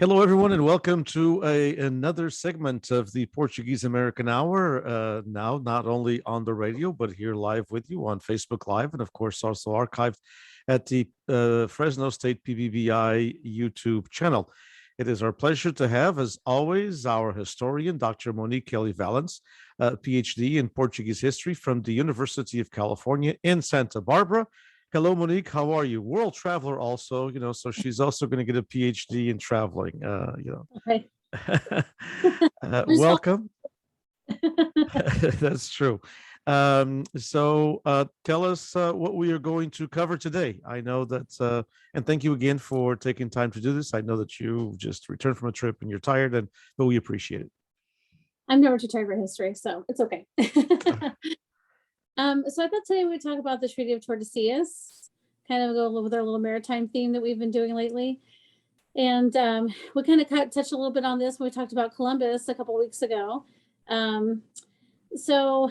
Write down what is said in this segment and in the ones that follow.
Hello, everyone, and welcome to another segment of the Portuguese-American Hour. Now, not only on the radio, but here live with you on Facebook Live, and of course, also archived at the Fresno State PBBI YouTube channel. It is our pleasure to have, as always, our historian, Dr. Monique Kelley-Vallance, PhD in Portuguese history from the University of California in Santa Barbara. Hello, Monique. How are you? World traveler, also, so she's also going to get a PhD in traveling. Okay. Welcome. That's true. So tell us what we are going to cover today. I know that, and thank you again for taking time to do this. I know that you just returned from a trip and you're tired, but we appreciate it. I'm never too tired for history, so it's okay. So I thought today we would talk about the Treaty of Tordesillas, kind of go with our little maritime theme that we've been doing lately. And we kind of touched a little bit on this when we talked about Columbus a couple of weeks ago. So,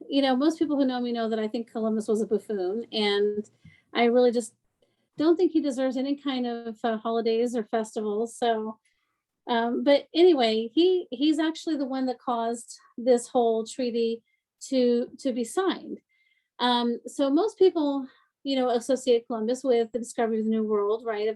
most people who know me know that I think Columbus was a buffoon, and I really just don't think he deserves any kind of holidays or festivals. So, but anyway, he's actually the one that caused this whole treaty to be signed. So most people, associate Columbus with the discovery of the New World, right?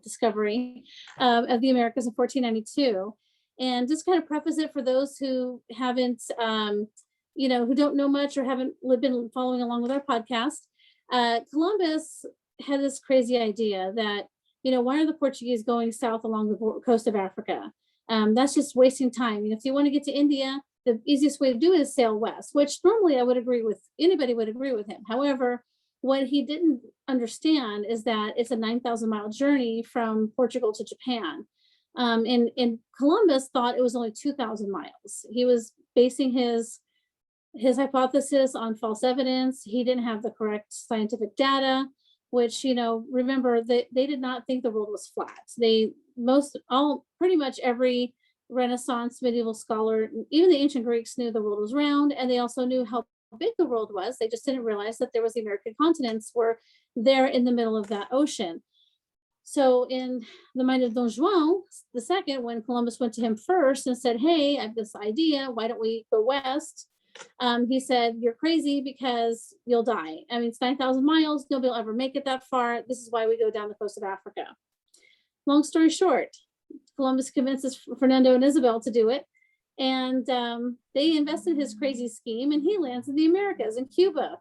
Discovery of the Americas in 1492. And just kind of preface it for those who haven't, who don't know much or haven't been following along with our podcast. Columbus had this crazy idea that, why are the Portuguese going south along the coast of Africa? That's just wasting time. If you want to get to India, the easiest way to do it is sail west, which normally anybody would agree with him. However, what he didn't understand is that it's a 9,000-mile journey from Portugal to Japan. And Columbus thought it was only 2,000 miles. He was basing his hypothesis on false evidence. He didn't have the correct scientific data, which, remember, they did not think the world was flat. Pretty much every Renaissance medieval scholar, even the ancient Greeks, knew the world was round, and they also knew how big the world was. They just didn't realize that there was the American continents were there in the middle of that ocean. So in the mind of Don Juan II, when Columbus went to him first and said, hey, I have this idea, why don't we go west? He said, you're crazy because you'll die. I mean, it's 9,000 miles. Nobody will ever make it that far. This is why we go down the coast of Africa. Long story short, Columbus convinces Fernando and Isabel to do it. And they invest in his crazy scheme, and he lands in the Americas, in Cuba.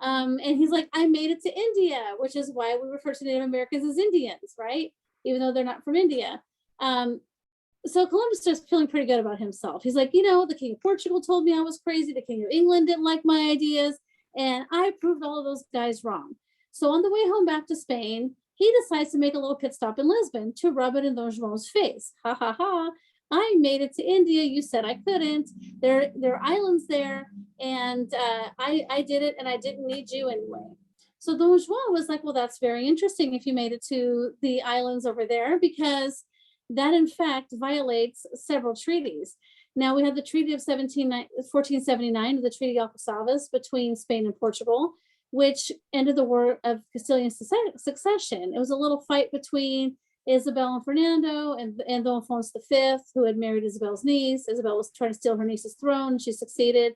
And he's like, I made it to India, which is why we refer to Native Americans as Indians, right? Even though they're not from India. So Columbus starts feeling pretty good about himself. He's like, the King of Portugal told me I was crazy. The King of England didn't like my ideas. And I proved all of those guys wrong. So on the way home back to Spain, he decides to make a little pit stop in Lisbon to rub it in Don Juan's face. Ha ha ha. I made it to India. You said I couldn't. There are islands there. And I did it, and I didn't need you anyway. So Don Juan was like, well, that's very interesting if you made it to the islands over there, because that, in fact, violates several treaties. Now, we have the Treaty of 1479, the Treaty of Alcasavas between Spain and Portugal, which ended the War of Castilian Succession. It was a little fight between Isabel and Fernando and Don Alfonso V, who had married Isabel's niece. Isabel was trying to steal her niece's throne, and she succeeded.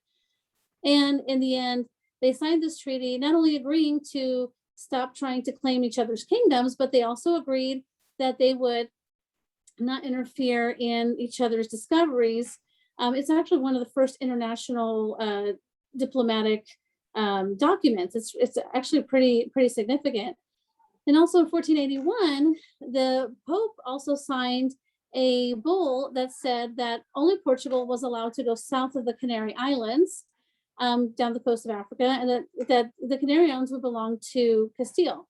And in the end, they signed this treaty, not only agreeing to stop trying to claim each other's kingdoms, but they also agreed that they would not interfere in each other's discoveries. It's actually one of the first international diplomatic documents. It's actually pretty significant. And also in 1481, the Pope also signed a bull that said that only Portugal was allowed to go south of the Canary Islands, down the coast of Africa, and that the Canary Islands would belong to Castile.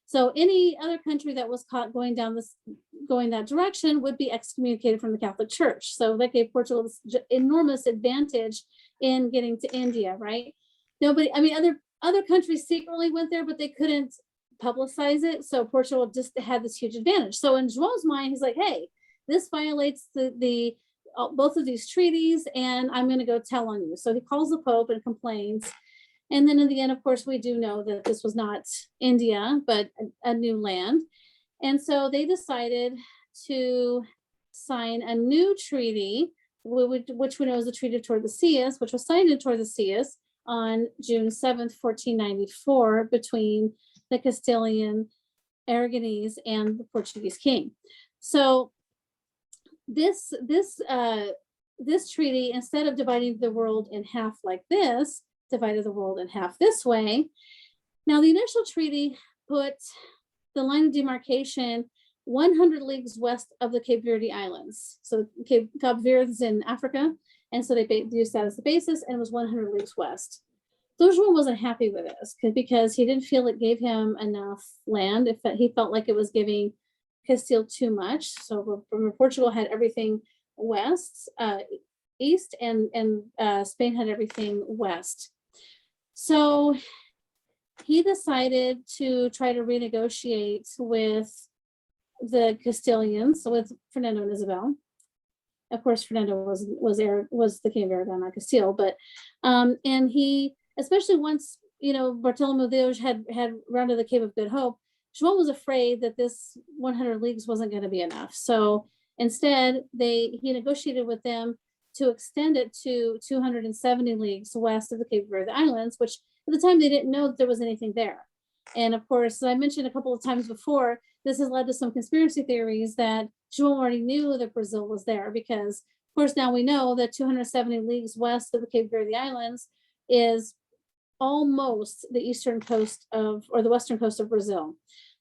So any other country that was caught going that direction would be excommunicated from the Catholic Church. So that gave Portugal this enormous advantage in getting to India, right? Other countries secretly went there, but they couldn't publicize it. So Portugal just had this huge advantage. So in João's mind, he's like, hey, this violates both of these treaties, and I'm going to go tell on you. So he calls the Pope and complains. And then in the end, of course, we do know that this was not India, but a new land. And so they decided to sign a new treaty, which we know as the Treaty of Tordesilhas, which was signed in Tordesilhas on June 7th, 1494, between the Castilian Aragonese and the Portuguese king. So this treaty, instead of dividing the world in half like this, divided the world in half this way. Now, the initial treaty put the line of demarcation 100 leagues west of the Cape Verde Islands. So Cape Verde is in Africa, and so they used that as the basis, and it was 100 leagues west. Dom wasn't happy with this because he didn't feel it gave him enough land. He felt like it was giving Castile too much. So Portugal had everything west, east, and Spain had everything west. So he decided to try to renegotiate with the Castilians, with Fernando and Isabel. Of course, Fernando was the king of Aragon, not Castile, but and he, especially once Bartolomé Dias had rounded the Cape of Good Hope, João was afraid that this 100 leagues wasn't going to be enough. So instead, he negotiated with them to extend it to 270 leagues west of the Cape Verde Islands, which at the time they didn't know that there was anything there. And of course, I mentioned a couple of times before, this has led to some conspiracy theories that João already knew that Brazil was there, because of course now we know that 270 leagues west of the Cape Verde Islands is almost the eastern coast or the western coast of Brazil.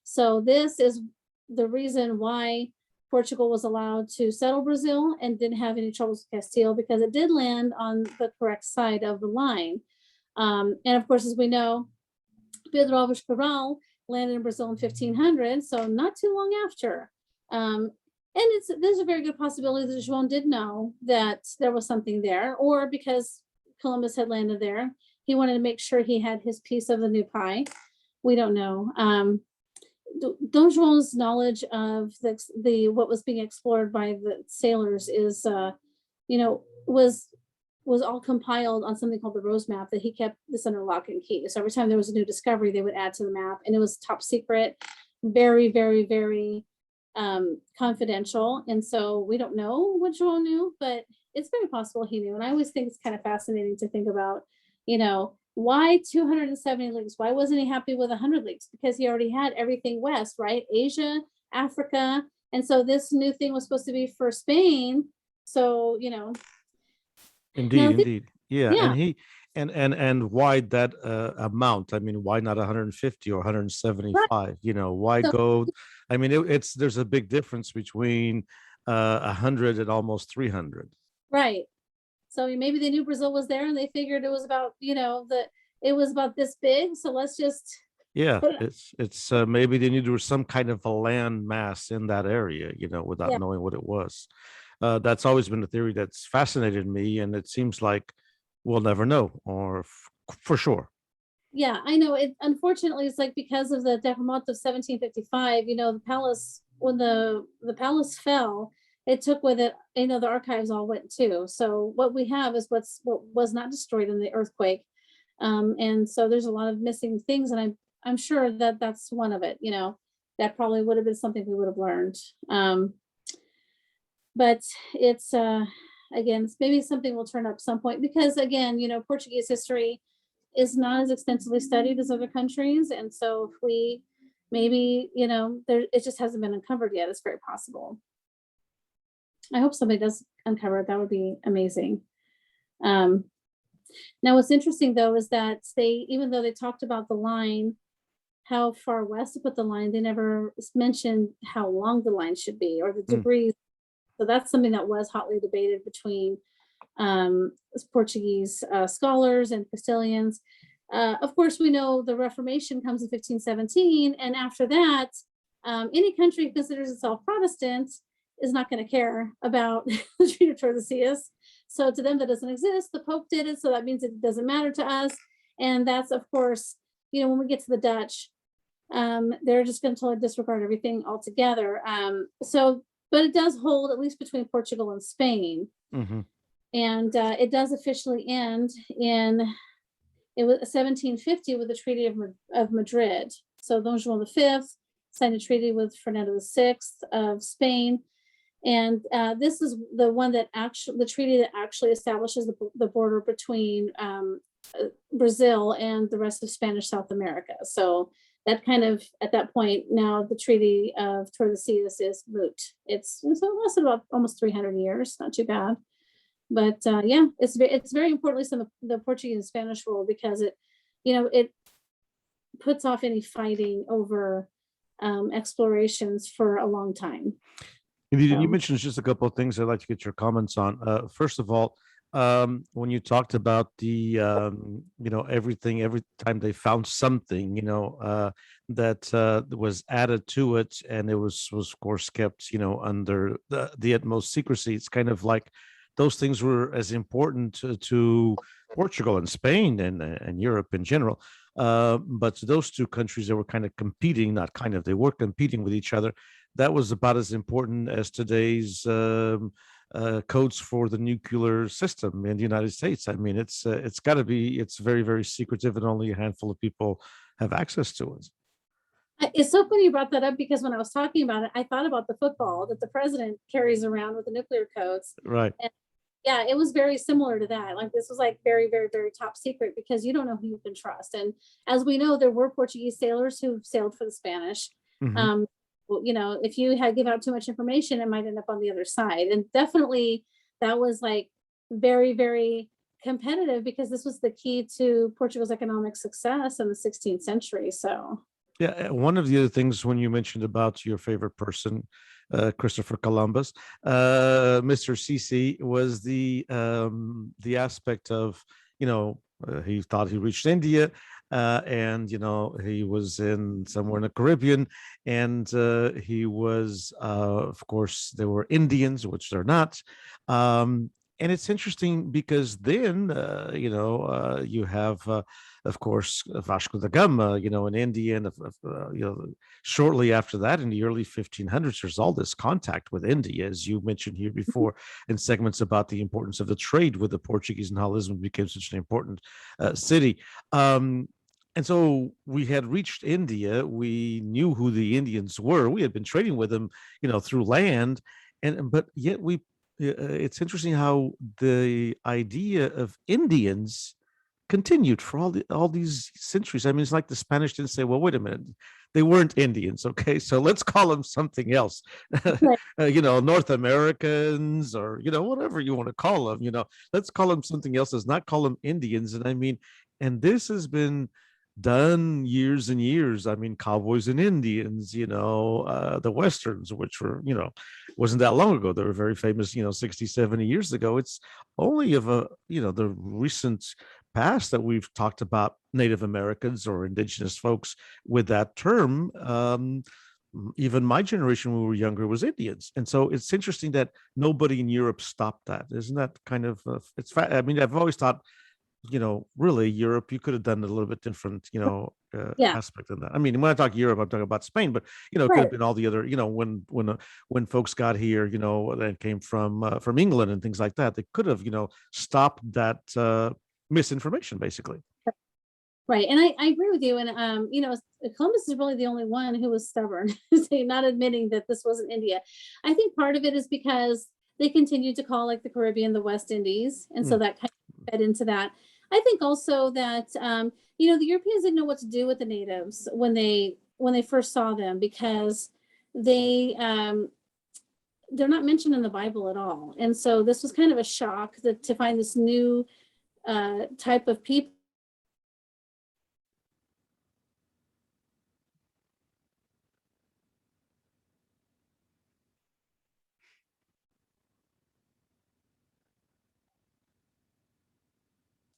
So this is the reason why Portugal was allowed to settle Brazil and didn't have any troubles with Castile, because it did land on the correct side of the line. And of course, as we know, Pedro Alves Cabral landed in Brazil in 1500, so not too long after. And there's a very good possibility that João did know that there was something there, or because Columbus had landed there, he wanted to make sure he had his piece of the new pie. We don't know. Dom João's knowledge of the what was being explored by the sailors is, was all compiled on something called the Rose Map that he kept this under lock and key. So every time there was a new discovery, they would add to the map, and it was top secret, very, very, very confidential. And so we don't know what João knew, but it's very possible he knew. And I always think it's kind of fascinating to think about, why 270 leagues? Why wasn't he happy with 100 leagues? Because he already had everything west, right? Asia, Africa. And so this new thing was supposed to be for Spain. So, Indeed. Yeah. Yeah. And he and why that amount? I mean, why not 150 or 175? Right. Why go? I mean, there's a big difference between 100 and almost 300. Right. So maybe they knew Brazil was there and they figured it was about, it was about this big. So let's just. Yeah, it's maybe they knew there was some kind of a land mass in that area, without knowing what it was. That's always been a theory that's fascinated me, and it seems like we'll never know, or for sure. Yeah, I know. Unfortunately, it's like because of the terremoto of 1755, the palace, when the palace fell, it took with it, the archives all went too. So what we have is what was not destroyed in the earthquake. And so there's a lot of missing things, and I'm sure that that's one of it, that probably would have been something we would have learned. But it's, again, maybe something will turn up some point, because again, Portuguese history is not as extensively studied as other countries. And so if we maybe, it just hasn't been uncovered yet. It's very possible. I hope somebody does uncover it. That would be amazing. Now, what's interesting though, is that even though they talked about the line, how far west to put the line, they never mentioned how long the line should be, or the degrees. So that's something that was hotly debated between Portuguese scholars and Castilians. Of course, we know the Reformation comes in 1517, and after that, any country who considers itself Protestant is not going to care about the Treaty of Tordesillas. So to them, that doesn't exist. The Pope did it, so that means it doesn't matter to us. And that's, of course, when we get to the Dutch, they're just going to totally disregard everything altogether. But it does hold, at least between Portugal and Spain. Mm-hmm. And it does officially end it was 1750 with the Treaty of Madrid. So Don Juan V signed a treaty with Fernando VI of Spain. And this is the one that the treaty that actually establishes the border between Brazil and the rest of Spanish South America. So that kind of, at that point, now the Treaty of Tordesilhas is moot. So it lasted about almost 300 years, not too bad. But yeah, it's very important, at least in the Portuguese and Spanish world, because it puts off any fighting over explorations for a long time. You mentioned just a couple of things I'd like to get your comments on. First of all, when you talked about the everything, every time they found something that was added to it, and it was of course kept under the utmost secrecy, it's kind of like those things were as important to Portugal and Spain and Europe in general, but those two countries that were kind of competing, not kind of, they were competing with each other. That was about as important as today's codes for the nuclear system in the United States. I mean, it's got to be, it's very, very secretive, and only a handful of people have access to it. It's so funny you brought that up, because when I was talking about it, I thought about the football that the president carries around with the nuclear codes. Right. And yeah, it was very similar to that. Like, this was like very, very, very top secret, because you don't know who you can trust. And as we know, there were Portuguese sailors who sailed for the Spanish. Mm-hmm. If you had give out too much information, it might end up on the other side. And definitely that was like very, very competitive, because this was the key to Portugal's economic success in the 16th century. So yeah, one of the other things when you mentioned about your favorite person, Christopher Columbus, Mr. CC, was the aspect of he thought he reached India, and he was in somewhere in the Caribbean, and he was of course there were Indians, which they're not, and it's interesting because then you have of course Vasco da Gama in India, and shortly after that in the early 1500s there's all this contact with India, as you mentioned here before in segments about the importance of the trade with the Portuguese and how Lisbon became such an important city. And so we had reached India. We knew who the Indians were. We had been trading with them, through land, but yet it's interesting how the idea of Indians continued for all these centuries. I mean, it's like the Spanish didn't say, well, wait a minute, they weren't Indians, okay, so let's call them something else. North Americans, or whatever you want to call them, let's call them something else. Let's not call them Indians. And I mean, and this has been done years and years. I mean, cowboys and Indians, the Westerns, which were, wasn't that long ago. They were very famous, 60, 70 years ago. It's only of the recent past that we've talked about Native Americans or indigenous folks with that term. Even my generation, when we were younger, was Indians. And so it's interesting that nobody in Europe stopped that. Isn't that kind of, I mean, I've always thought, really Europe, you could have done a little bit different, aspect of that. I mean, when I talk Europe, I'm talking about Spain, but it could have been all the other, when folks got here, that came from England and things like that, they could have, stopped that misinformation, basically. Right. And I agree with you. And, Columbus is really the only one who was stubborn, not admitting that this wasn't India. I think part of it is because they continued to call like the Caribbean the West Indies. And so that kind of fed into that. I think also that, the Europeans didn't know what to do with the natives when they first saw them, because they're not mentioned in the Bible at all. And so this was kind of a shock to find this new type of people